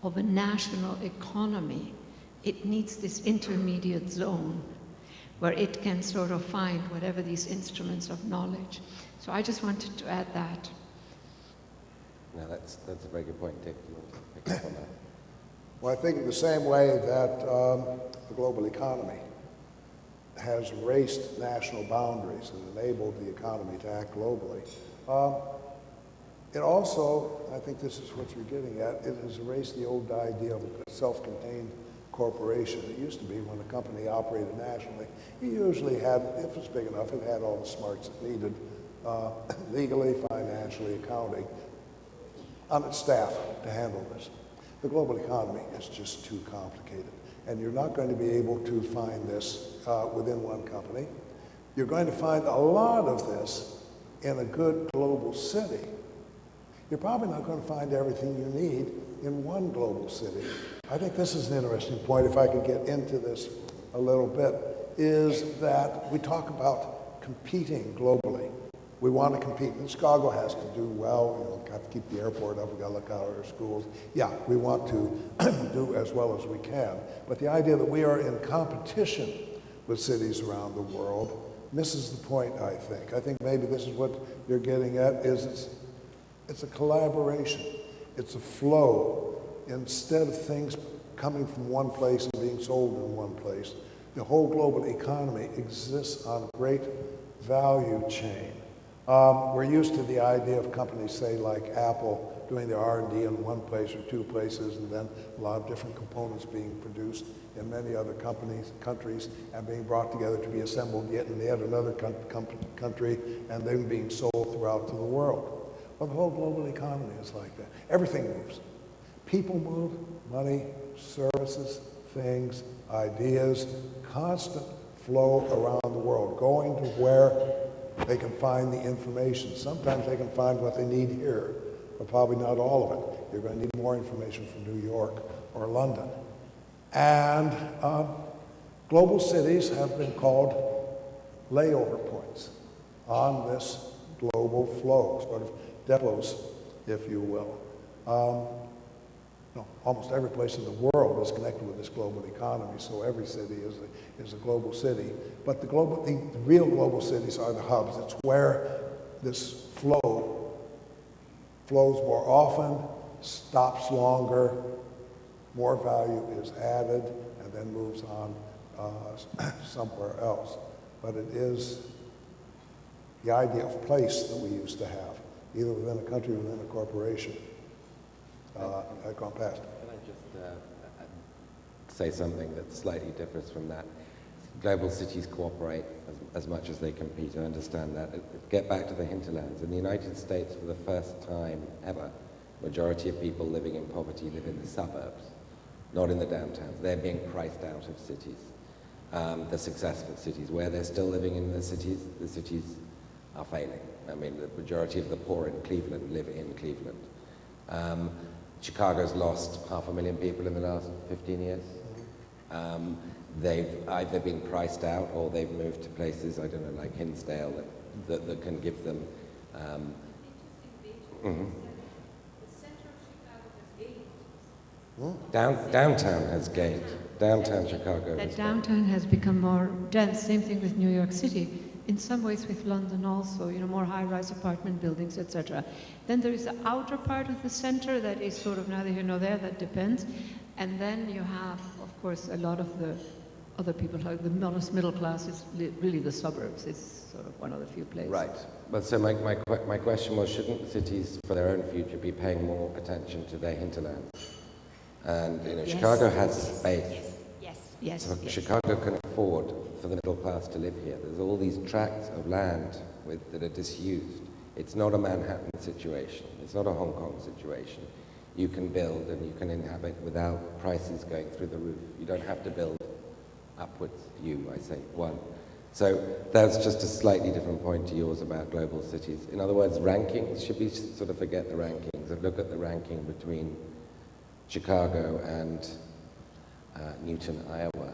of a national economy, it needs this intermediate zone where it can sort of find whatever these instruments of knowledge. So I just wanted to add that. No, that's a very good point, Dick. You want to pick up on that? Well, I think in the same way that the global economy has raced national boundaries and enabled the economy to act globally, it also, I think this is what you're getting at, it has erased the old idea of a self-contained corporation. It used to be when a company operated nationally, it usually had, if it was big enough, it had all the smarts it needed, legally, financially, accounting, on its staff to handle this. The global economy is just too complicated, and you're not going to be able to find this within one company. You're going to find a lot of this in a good global city. You're probably not going to find everything you need in one global city. I think this is an interesting point, if I could get into this a little bit, is that we talk about competing globally. We want to compete, and Chicago has to do well. You know, got to keep the airport up, we've got to look out at our schools. Yeah, we want to do as well as we can. But the idea that we are in competition with cities around the world misses the point, I think. I think maybe this is what you're getting at, is it's a collaboration. It's a flow. Instead of things coming from one place and being sold in one place, the whole global economy exists on a great value chain. We're used to the idea of companies, say, like Apple, doing their R&D in one place or two places, and then a lot of different components being produced in many other countries, and being brought together to be assembled yet in yet another country, and then being sold throughout to the world. Well, the whole global economy is like that. Everything moves. People move, money, services, things, ideas, constant flow around the world, going to where they can find the information. Sometimes they can find what they need here, but probably not all of it. You're going to need more information from New York or London. And global cities have been called layover points on this global flow, sort of depots, if you will. Almost every place in the world is connected with this global economy, so every city is a global city. But the real global cities are the hubs. It's where this flow flows more often, stops longer, more value is added, and then moves on somewhere else. But it is the idea of place that we used to have, either within a country or within a corporation. I've gone past. Can I just say something that slightly differs from that? Global cities cooperate as much as they compete. I understand that. Get back to the hinterlands. In the United States, for the first time ever, majority of people living in poverty live in the suburbs, not in the downtowns. They're being priced out of cities, the successful cities. Where they're still living in the cities are failing. I mean, the majority of the poor in Cleveland live in Cleveland. Chicago's lost 500,000 people in the last 15 years. They've either been priced out or they've moved to places, I don't know, like Hinsdale, that can give them... Downtown has gained. Downtown Chicago. That downtown has become more dense. Same thing with New York City. In some ways with London also, more high-rise apartment buildings, etc. Then there is the outer part of the center that is sort of neither here nor there, that depends. And then you have, of course, a lot of the other people, like the middle class is really the suburbs. It's sort of one of the few places. Right. But so my question was, shouldn't cities, for their own future, be paying more attention to their hinterlands? And, Yes. Chicago has space. Yes. So Chicago can afford for the middle class to live here. There's all these tracts of land that are disused. It's not a Manhattan situation. It's not a Hong Kong situation. You can build and you can inhabit without prices going through the roof. You don't have to build upwards. I say, one. So that's just a slightly different point to yours about global cities. In other words, rankings, should we sort of forget the rankings and look at the ranking between Chicago and Newton, Iowa,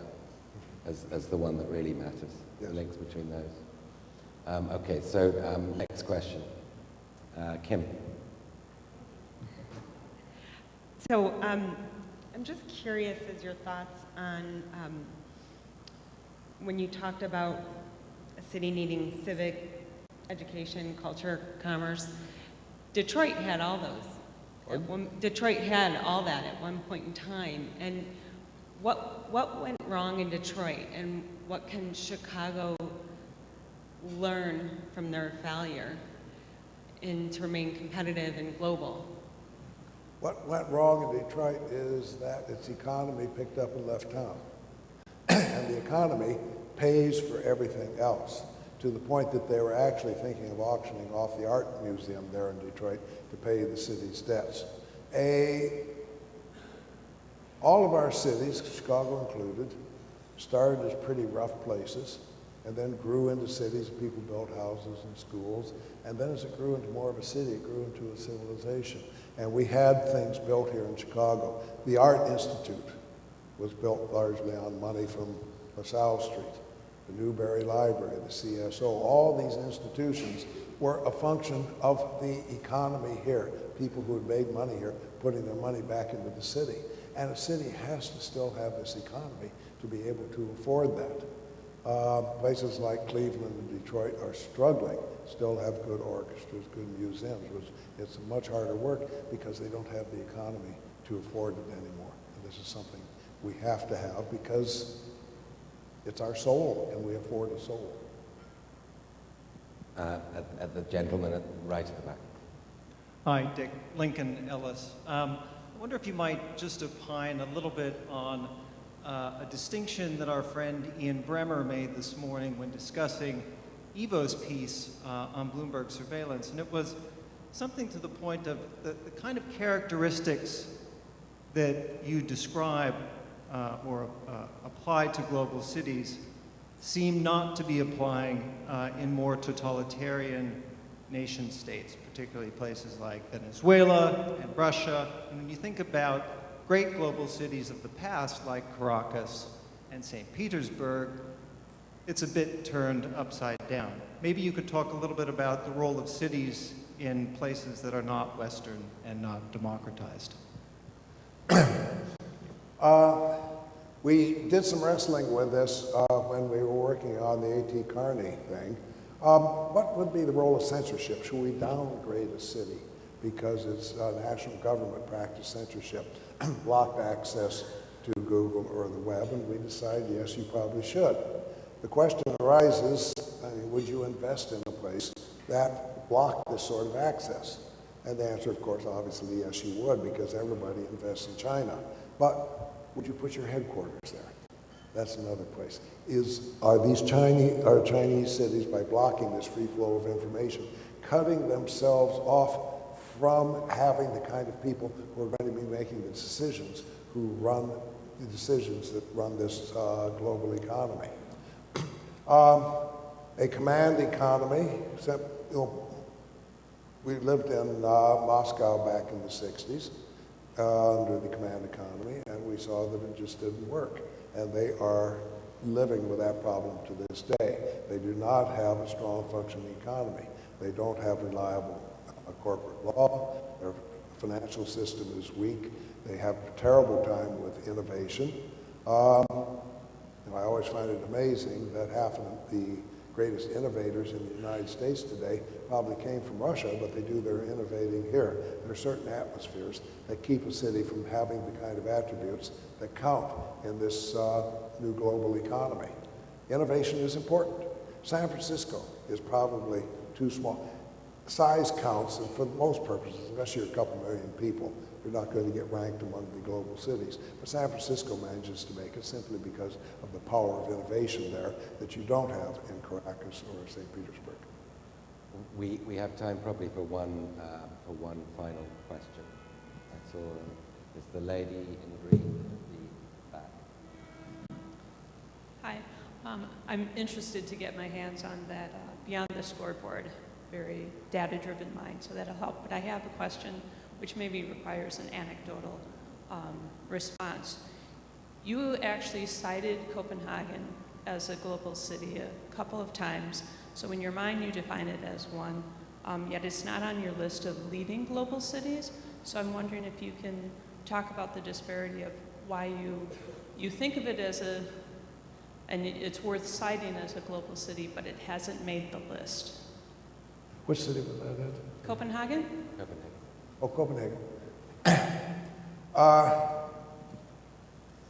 as the one that really matters, Yes. the links between those. Okay, so next question. Kim. So I'm just curious as your thoughts on when you talked about a city needing civic, education, culture, commerce. Detroit had all those. Detroit had all that at one point in time. And what went wrong in Detroit, and what can Chicago learn from their failure to remain competitive and global? What went wrong in Detroit is that its economy picked up and left town. And the economy pays for everything else, to the point that they were actually thinking of auctioning off the art museum there in Detroit to pay the city's debts. All of our cities, Chicago included, started as pretty rough places and then grew into cities. People built houses and schools. And then as it grew into more of a city, it grew into a civilization. And we had things built here in Chicago. The Art Institute was built largely on money from LaSalle Street. The Newberry Library, the CSO, all these institutions were a function of the economy here. People who had made money here putting their money back into the city. And a city has to still have this economy to be able to afford that. Places like Cleveland and Detroit are struggling, still have good orchestras, good museums. It's much harder work because they don't have the economy to afford it anymore. And this is something we have to have because it's our soul, and we afford a soul. At the gentleman right at the back. Hi, Dick. Lincoln Ellis. I wonder if you might just opine a little bit on a distinction that our friend Ian Bremmer made this morning when discussing Evo's piece on Bloomberg surveillance. And it was something to the point of the kind of characteristics that you describe or apply to global cities seem not to be applying in more totalitarian nation states, particularly places like Venezuela and Russia. And when you think about great global cities of the past like Caracas and St. Petersburg, it's a bit turned upside down. Maybe you could talk a little bit about the role of cities in places that are not Western and not democratized. We did some wrestling with this when we were working on the A.T. Kearney thing. What would be the role of censorship? Should we downgrade a city because it's national government practice censorship, blocked access to Google or the web? And we decided, yes, you probably should. The question arises, would you invest in a place that blocked this sort of access? And the answer, of course, obviously, yes, you would, because everybody invests in China. But would you put your headquarters there? That's another place. Are Chinese cities, by blocking this free flow of information, cutting themselves off from having the kind of people who are going to be making the decisions, who run the decisions that run this global economy? A command economy, except, we lived in Moscow back in the 60s under the command economy, and we saw that it just didn't work. And they are living with that problem to this day. They do not have a strong functioning economy. They don't have reliable corporate law. Their financial system is weak. They have a terrible time with innovation. I always find it amazing that half of the greatest innovators in the United States today probably came from Russia, but they do their innovating here. There are certain atmospheres that keep a city from having the kind of attributes that count in this new global economy. Innovation is important. San Francisco is probably too small. Size counts, and for most purposes, unless you're a couple million people, you're not going to get ranked among the global cities. But San Francisco manages to make it simply because of the power of innovation there that you don't have in Caracas or St. Petersburg. We have time probably for one final question. That's all. It's the lady in green at the back. Hi. I'm interested to get my hands on that Beyond the Scoreboard, very data-driven mind, so that'll help. But I have a question which maybe requires an anecdotal response. You actually cited Copenhagen as a global city a couple of times. So in your mind, you define it as one, yet it's not on your list of leading global cities. So I'm wondering if you can talk about the disparity of why you think of it as and it's worth citing as a global city, but it hasn't made the list. Which city was that in? Copenhagen? Copenhagen. Oh, Copenhagen.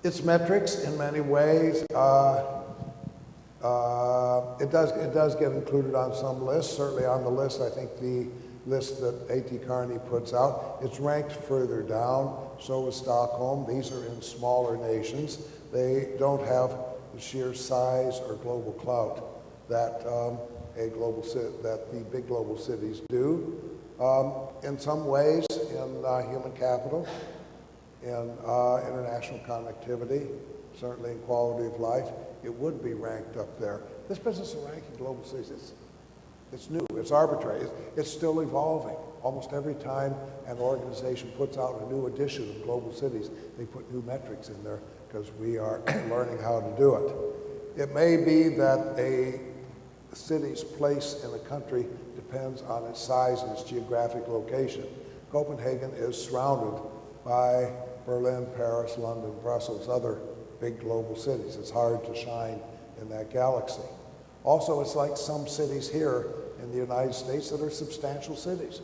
Its metrics, in many ways, it does get included on some lists. Certainly on the list, I think the list that A.T. Kearney puts out, it's ranked further down. So is Stockholm. These are in smaller nations. They don't have the sheer size or global clout that that the big global cities do. In some ways, in human capital, in international connectivity, certainly in quality of life, it would be ranked up there. This business of ranking global cities, it's new, it's arbitrary, it's still evolving. Almost every time an organization puts out a new edition of global cities, they put new metrics in there because we are learning how to do it. It may be that a city's place in a country depends on its size and its geographic location. Copenhagen is surrounded by Berlin, Paris, London, Brussels, other big global cities. It's hard to shine in that galaxy. Also, it's like some cities here in the United States that are substantial cities.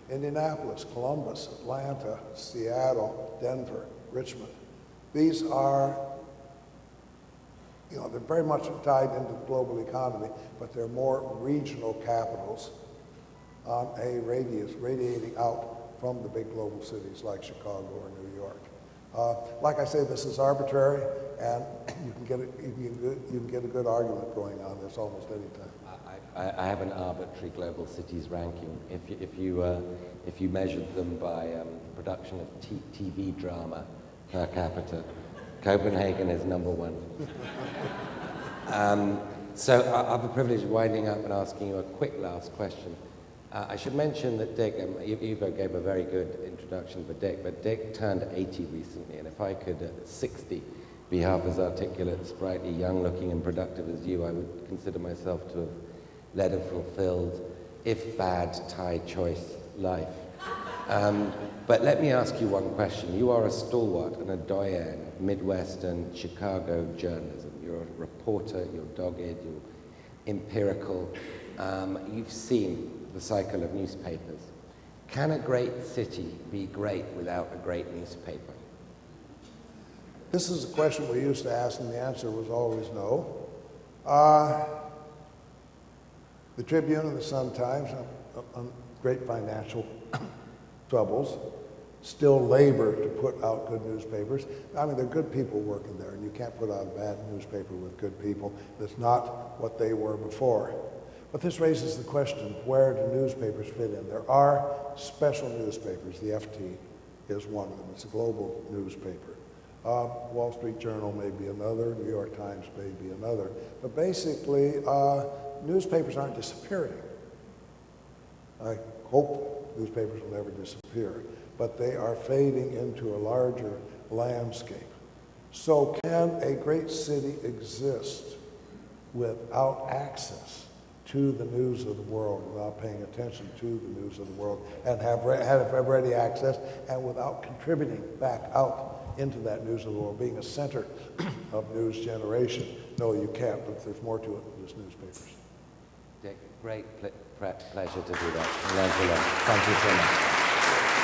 Indianapolis, Columbus, Atlanta, Seattle, Denver, Richmond. These are, they're very much tied into the global economy, but they're more regional capitals on a radius radiating out from the big global cities like Chicago or New York. Like I say, this is arbitrary, and you can get a good argument going on this almost any time. I have an arbitrary global cities ranking. If you measured them by production of TV drama per capita, Copenhagen is number one. So I have the privilege of winding up and asking you a quick last question. I should mention that Dick, Ivo gave a very good introduction for Dick, but Dick turned 80 recently, and if I could, at 60, be half as articulate, sprightly, young-looking, and productive as you, I would consider myself to have led a fulfilled, if bad, tie choice life. But let me ask you one question. You are a stalwart and a doyen of Midwestern Chicago journalism. You're a reporter, you're dogged, you're empirical. You've seen the cycle of newspapers. Can a great city be great without a great newspaper? This is a question we used to ask, and the answer was always no. The Tribune and the Sun-Times, on great financial troubles, still labor to put out good newspapers. I mean, they're good people working there, and you can't put out a bad newspaper with good people. That's not what they were before. But this raises the question, where do newspapers fit in? There are special newspapers. The FT is one of them. It's a global newspaper. Wall Street Journal may be another. New York Times may be another. But basically, newspapers aren't disappearing. I hope newspapers will never disappear, but they are fading into a larger landscape. So can a great city exist without access to the news of the world, without paying attention to the news of the world, and have ready access, and without contributing back out into that news of the world, being a center of news generation? No, you can't, but there's more to it than just newspapers. Dick, great pleasure to do that. Thank you so much.